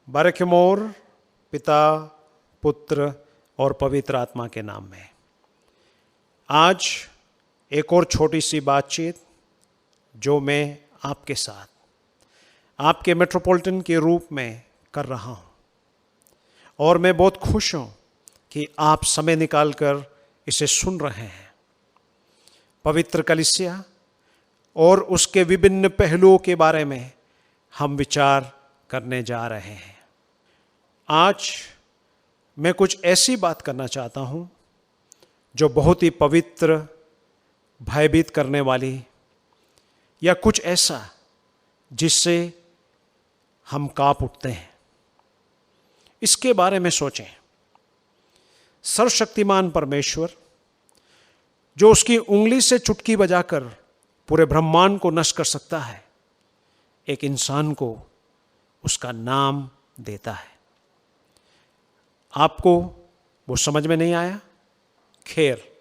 बरखमोर पिता, पुत्र और पवित्र आत्मा के नाम में। आज एक और छोटी सी बातचीत जो मैं आपके साथ आपके मेट्रोपॉलिटन के रूप में कर रहा हूँ, और मैं बहुत खुश हूँ कि आप समय निकालकर इसे सुन रहे हैं। पवित्र कलीसिया और उसके विभिन्न पहलुओं के बारे में हम विचार करने जा रहे हैं। आज मैं कुछ ऐसी बात करना चाहता हूँ जो बहुत ही पवित्र, भयभीत करने वाली, या कुछ ऐसा जिससे हम कांप उठते हैं। इसके बारे में सोचें। सर्वशक्तिमान परमेश्वर जो उसकी उंगली से चुटकी बजाकर पूरे ब्रह्मांड को नष्ट कर सकता है, एक इंसान को उसका नाम देता है। आपको वो समझ में नहीं आया? खैर,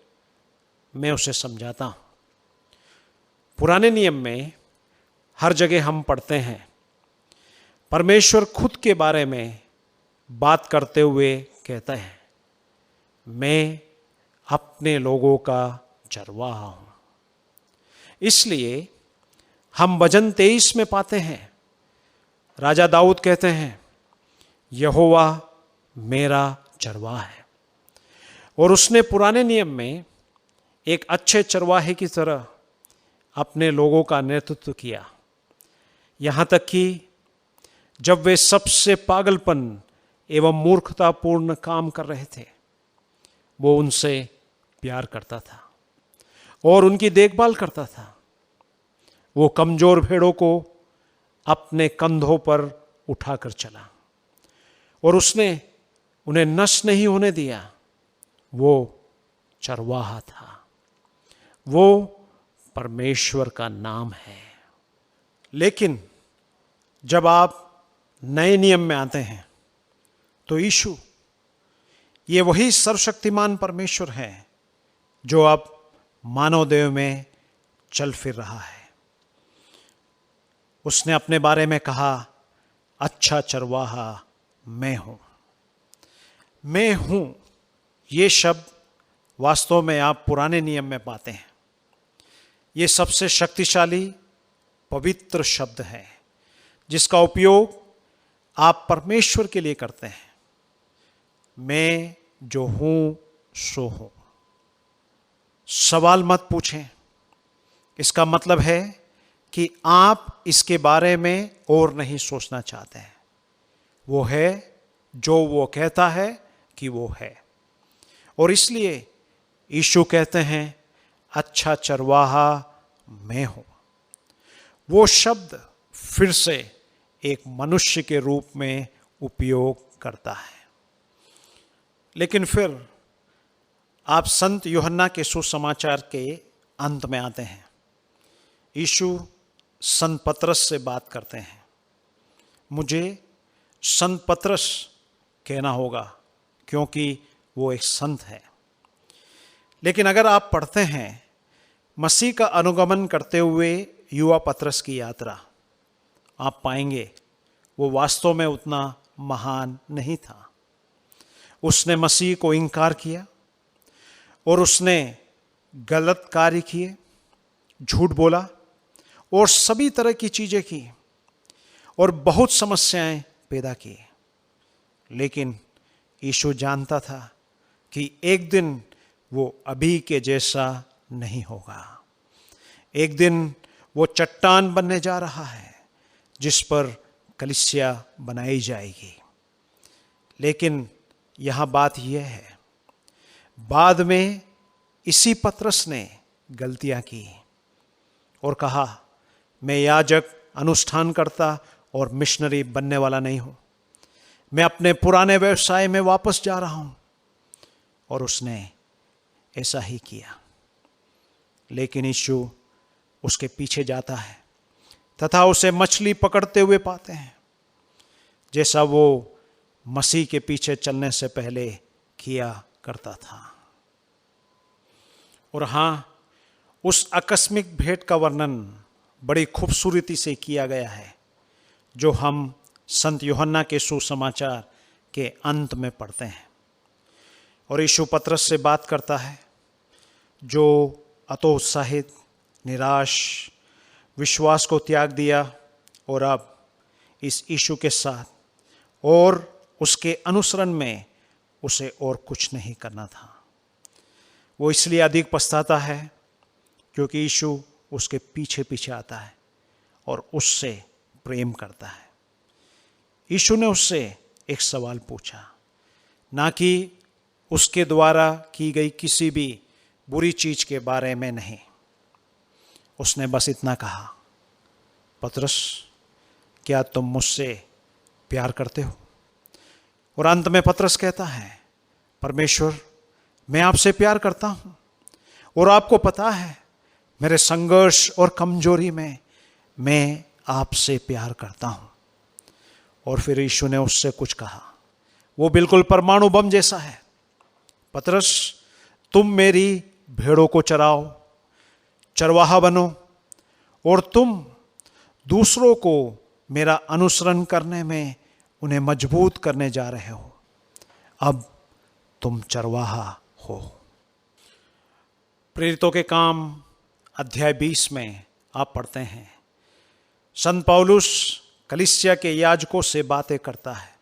मैं उसे समझाता हूं। पुराने नियम में हर जगह हम पढ़ते हैं, परमेश्वर खुद के बारे में बात करते हुए कहता है, मैं अपने लोगों का चरवाहा हूं। इसलिए हम भजन 23 में पाते हैं, राजा दाऊद कहते हैं, यहोवा मेरा चरवाहा है। और उसने पुराने नियम में एक अच्छे चरवाहे की तरह अपने लोगों का नेतृत्व किया, यहाँ तक कि जब वे सबसे पागलपन एवं मूर्खतापूर्ण काम कर रहे थे, वो उनसे प्यार करता था और उनकी देखभाल करता था। वो कमजोर भेड़ों को अपने कंधों पर उठाकर चला और उसने उन्हें नष्ट नहीं होने दिया। वो चरवाहा था। वो परमेश्वर का नाम है। लेकिन जब आप नए नियम में आते हैं तो यीशु, ये वही सर्वशक्तिमान परमेश्वर है जो अब मानव देह में चल फिर रहा है। उसने अपने बारे में कहा, अच्छा चरवाहा मैं हूं। मैं हूं, ये शब्द वास्तव में आप पुराने नियम में पाते हैं। ये सबसे शक्तिशाली पवित्र शब्द है जिसका उपयोग आप परमेश्वर के लिए करते हैं। मैं जो हूं सो हूं। सवाल मत पूछें। इसका मतलब है कि आप इसके बारे में और नहीं सोचना चाहते हैं। वो है जो वो कहता है कि वो है। और इसलिए यीशु कहते हैं, अच्छा चरवाहा मैं हूं। वो शब्द फिर से एक मनुष्य के रूप में उपयोग करता है। लेकिन फिर आप संत यूहन्ना के सुसमाचार के अंत में आते हैं। यीशु संत पतरस से बात करते हैं। मुझे संत पतरस कहना होगा क्योंकि वो एक संत है। लेकिन अगर आप पढ़ते हैं मसीह का अनुगमन करते हुए युवा पतरस की यात्रा, आप पाएंगे वो वास्तव में उतना महान नहीं था। उसने मसीह को इनकार किया और उसने गलत कार्य किए, झूठ बोला और सभी तरह की चीजें की और बहुत समस्याएं पैदा की। लेकिन यीशु जानता था कि एक दिन वो अभी के जैसा नहीं होगा। एक दिन वो चट्टान बनने जा रहा है जिस पर कलीसिया बनाई जाएगी। लेकिन यहां बात यह है, बाद में इसी पतरस ने गलतियां की और कहा, मैं याजक, अनुष्ठानकर्ता और मिशनरी बनने वाला नहीं हूं। मैं अपने पुराने व्यवसाय में वापस जा रहा हूं। और उसने ऐसा ही किया। लेकिन यीशु उसके पीछे जाता है तथा उसे मछली पकड़ते हुए पाते हैं, जैसा वो मसीह के पीछे चलने से पहले किया करता था। और हां, उस आकस्मिक भेंट का वर्णन बड़ी खूबसूरती से किया गया है जो हम संत यूहन्ना के सुसमाचार के अंत में पढ़ते हैं। और यीशु पतरस से बात करता है, जो हतोत्साहित, निराश, विश्वास को त्याग दिया और अब इस यीशु के साथ और उसके अनुसरण में उसे और कुछ नहीं करना था। वो इसलिए अधिक पछताता है क्योंकि यीशु उसके पीछे पीछे आता है और उससे प्रेम करता है। यीशु ने उससे एक सवाल पूछा, ना कि उसके द्वारा की गई किसी भी बुरी चीज के बारे में नहीं। उसने बस इतना कहा, पतरस, क्या तुम मुझसे प्यार करते हो? और अंत में पतरस कहता है, परमेश्वर, मैं आपसे प्यार करता हूं और आपको पता है मेरे संघर्ष और कमजोरी में मैं आपसे प्यार करता हूं। और फिर यीशु ने उससे कुछ कहा, वो बिल्कुल परमाणु बम जैसा है। पतरस, तुम मेरी भेड़ों को चराओ, चरवाहा बनो, और तुम दूसरों को मेरा अनुसरण करने में उन्हें मजबूत करने जा रहे हो। अब तुम चरवाहा हो। प्रेरितों के काम अध्याय 20 में आप पढ़ते हैं, संत पौलुस कलीसिया के याजकों से बातें करता है।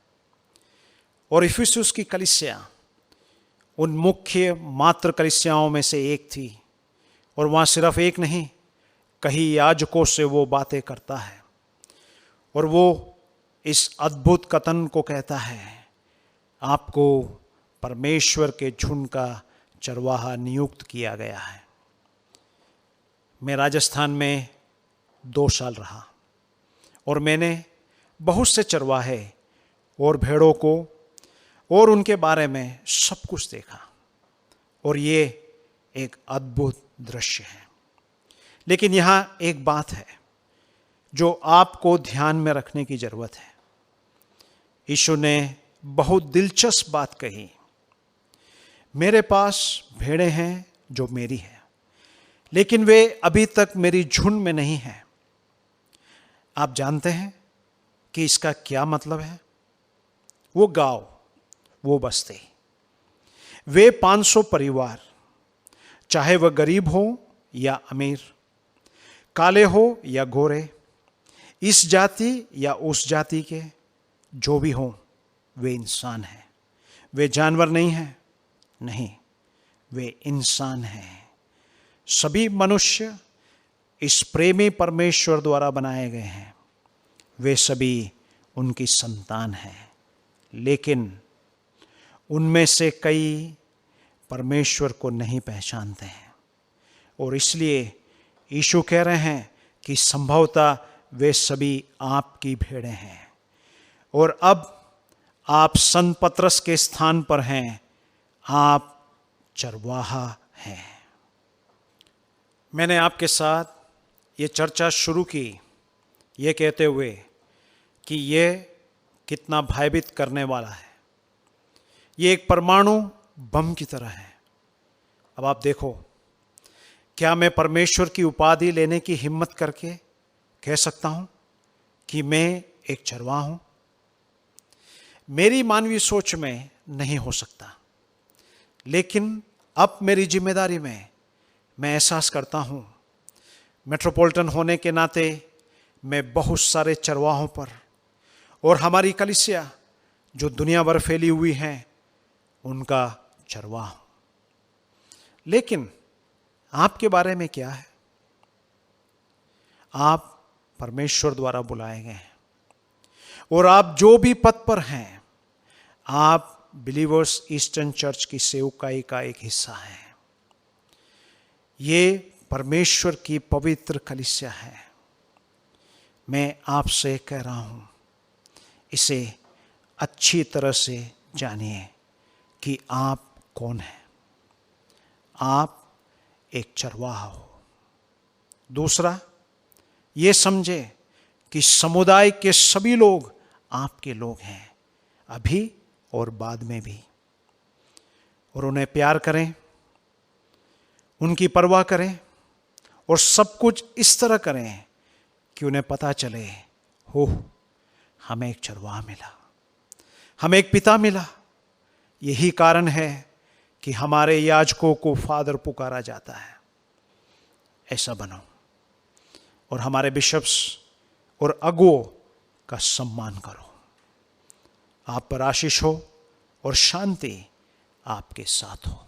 और इफिसुस की कलीसिया उन मुख्य मात्र कलीसियाओं में से एक थी, और वहाँ सिर्फ एक नहीं, कई याजकों से वो बातें करता है। और वो इस अद्भुत कथन को कहता है, आपको परमेश्वर के झुंड का चरवाहा नियुक्त किया गया है। मैं राजस्थान में 2 साल रहा और मैंने बहुत से चरवाहे और भेड़ों को और उनके बारे में सब कुछ देखा, और ये एक अद्भुत दृश्य है। लेकिन यहाँ एक बात है जो आपको ध्यान में रखने की जरूरत है। यीशु ने बहुत दिलचस्प बात कही, मेरे पास भेड़ें हैं जो मेरी है, लेकिन वे अभी तक मेरी झुंड में नहीं हैं। आप जानते हैं कि इसका क्या मतलब है? वो गांव, वो बस्ती, वे 500 परिवार, चाहे वह गरीब हो या अमीर, काले हो या गोरे, इस जाति या उस जाति के, जो भी हों, वे इंसान हैं। वे जानवर नहीं हैं, नहीं, वे इंसान हैं। सभी मनुष्य इस प्रेमी परमेश्वर द्वारा बनाए गए हैं। वे सभी उनकी संतान हैं, लेकिन उनमें से कई परमेश्वर को नहीं पहचानते हैं। और इसलिए यीशु कह रहे हैं कि संभवतः वे सभी आपकी भेड़ें हैं। और अब आप संत पतरस के स्थान पर हैं, आप चरवाहा हैं। मैंने आपके साथ ये चर्चा शुरू की ये कहते हुए कि ये कितना भयभीत करने वाला है। ये एक परमाणु बम की तरह है। अब आप देखो, क्या मैं परमेश्वर की उपाधि लेने की हिम्मत करके कह सकता हूं कि मैं एक चरवाहा हूं? मेरी मानवीय सोच में नहीं हो सकता, लेकिन अब मेरी जिम्मेदारी में मैं एहसास करता हूं, मेट्रोपॉलिटन होने के नाते मैं बहुत सारे चरवाहों पर और हमारी कलीसिया जो दुनिया भर फैली हुई है उनका चरवाहा हूं। लेकिन आपके बारे में क्या है? आप परमेश्वर द्वारा बुलाए गए हैं, और आप जो भी पद पर हैं, आप बिलीवर्स ईस्टर्न चर्च की सेवकाई का एक हिस्सा है। ये परमेश्वर की पवित्र कलीसिया है। मैं आपसे कह रहा हूं, इसे अच्छी तरह से जानिए कि आप कौन हैं। आप एक चरवाहा हो। दूसरा, ये समझे कि समुदाय के सभी लोग आपके लोग हैं, अभी और बाद में भी। और उन्हें प्यार करें, उनकी परवाह करें, और सब कुछ इस तरह करें कि उन्हें पता चले, हो हमें एक चरवाहा मिला, हमें एक पिता मिला। यही कारण है कि हमारे याजकों को फादर पुकारा जाता है। ऐसा बनो और हमारे बिशप्स और अगुओं का सम्मान करो। आप पर आशीष हो और शांति आपके साथ हो।